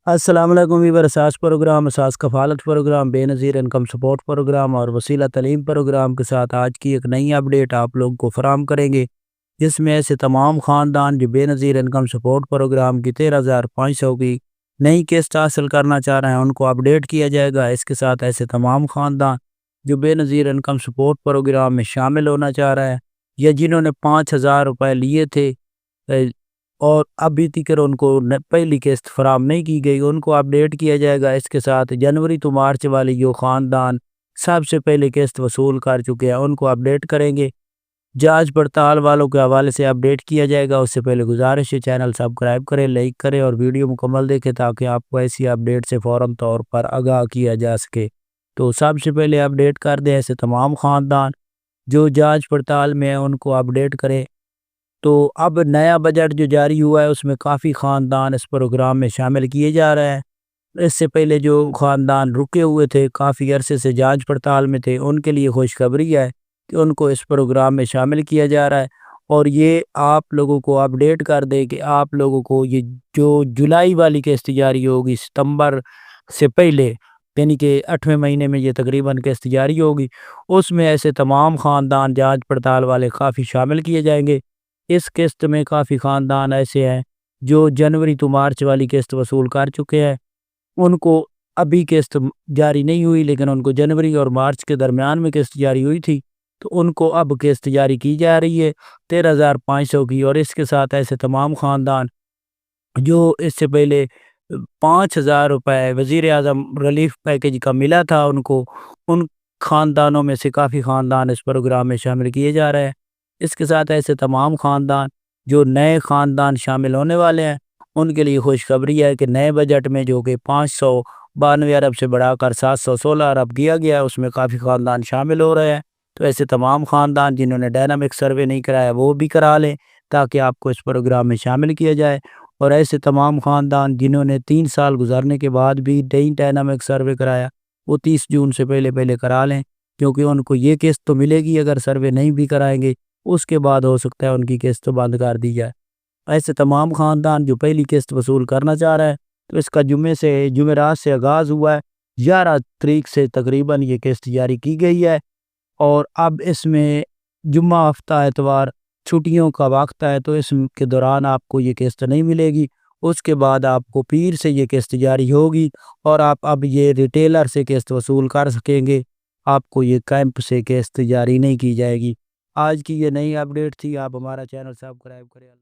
السلام علیکم ویور، اساس پروگرام، اساس کفالت پروگرام، بے نظیر انکم سپورٹ پروگرام اور وسیلہ تعلیم پروگرام کے ساتھ آج کی ایک نئی اپڈیٹ آپ لوگوں کو فراہم کریں گے، جس میں ایسے تمام خاندان جو بے نظیر انکم سپورٹ پروگرام کی 13,500 کی نئی قسط حاصل کرنا چاہ رہے ہیں ان کو اپڈیٹ کیا جائے گا۔ اس کے ساتھ ایسے تمام خاندان جو بے نظیر انکم سپورٹ پروگرام میں شامل ہونا چاہ رہے ہیں یا جنہوں نے 5,000 روپے لیے تھے اور ابھی تک ان کو پہلی قسط فراہم نہیں کی گئی، ان کو اپڈیٹ کیا جائے گا۔ اس کے ساتھ جنوری تو مارچ والی جو خاندان سب سے پہلے قسط وصول کر چکے ہیں ان کو اپڈیٹ کریں گے۔ جانچ پڑتال والوں کے حوالے سے اپڈیٹ کیا جائے گا۔ اس سے پہلے گزارش ہے چینل سبسکرائب کریں، لائک کریں اور ویڈیو مکمل دیکھیں تاکہ آپ کو ایسی اپڈیٹ سے فوراً طور پر آگاہ کیا جا سکے۔ تو سب سے پہلے اپڈیٹ کر دیں ایسے تمام خاندان جو جانچ پڑتال میں ہیں ان کو اپڈیٹ کریں۔ تو اب نیا بجٹ جو جاری ہوا ہے اس میں کافی خاندان اس پروگرام میں شامل کیے جا رہے ہیں۔ اس سے پہلے جو خاندان رکے ہوئے تھے، کافی عرصے سے جانچ پڑتال میں تھے، ان کے لیے خوشخبری ہے کہ ان کو اس پروگرام میں شامل کیا جا رہا ہے۔ اور یہ آپ لوگوں کو اپڈیٹ کر دے کہ آپ لوگوں کو یہ جو جولائی والی قسط جاری ہوگی ستمبر سے پہلے، یعنی کہ 8ویں مہینے میں یہ تقریباً قسط جاری ہوگی، اس میں ایسے تمام خاندان جانچ پڑتال والے کافی شامل کیے جائیں گے۔ اس قسط میں کافی خاندان ایسے ہیں جو جنوری تو مارچ والی قسط وصول کر چکے ہیں، ان کو ابھی قسط جاری نہیں ہوئی لیکن ان کو جنوری اور مارچ کے درمیان میں قسط جاری ہوئی تھی، تو ان کو اب قسط جاری کی جا رہی ہے 13,500 کی۔ اور اس کے ساتھ ایسے تمام خاندان جو اس سے پہلے 5,000 روپے وزیر اعظم ریلیف پیکج کا ملا تھا ان خاندانوں میں سے کافی خاندان اس پروگرام میں شامل کیے جا رہے ہیں۔ اس کے ساتھ ایسے تمام خاندان جو نئے خاندان شامل ہونے والے ہیں ان کے لیے خوشخبری ہے کہ نئے بجٹ میں جو کہ 592 ارب سے بڑھا کر 716 ارب کیا گیا ہے اس میں کافی خاندان شامل ہو رہے ہیں۔ تو ایسے تمام خاندان جنہوں نے ڈائنامک سروے نہیں کرایا وہ بھی کرا لیں تاکہ آپ کو اس پروگرام میں شامل کیا جائے۔ اور ایسے تمام خاندان جنہوں نے 3 سال گزرنے کے بعد بھی ڈائنامک سروے کرایا وہ 30 جون سے پہلے کرا لیں، کیونکہ ان کو یہ قسط تو ملے گی۔ اگر سروے نہیں بھی کرائیں گے اس کے بعد ہو سکتا ہے ان کی قسط بند کر دی جائے۔ ایسے تمام خاندان جو پہلی قسط وصول کرنا چاہ رہے ہیں تو اس کا جمعرات سے آغاز ہوا ہے، 11 تاریخ سے تقریباً یہ قسط جاری کی گئی ہے۔ اور اب اس میں جمعہ ہفتہ اتوار چھٹیوں کا وقت ہے تو اس کے دوران آپ کو یہ قسط نہیں ملے گی، اس کے بعد آپ کو پیر سے یہ قسط جاری ہوگی اور آپ اب یہ ریٹیلر سے قسط وصول کر سکیں گے، آپ کو یہ کیمپ سے قسط جاری نہیں کی جائے گی۔ آج کی یہ نئی اپڈیٹ تھی، آپ ہمارا چینل سبسکرائب کریں۔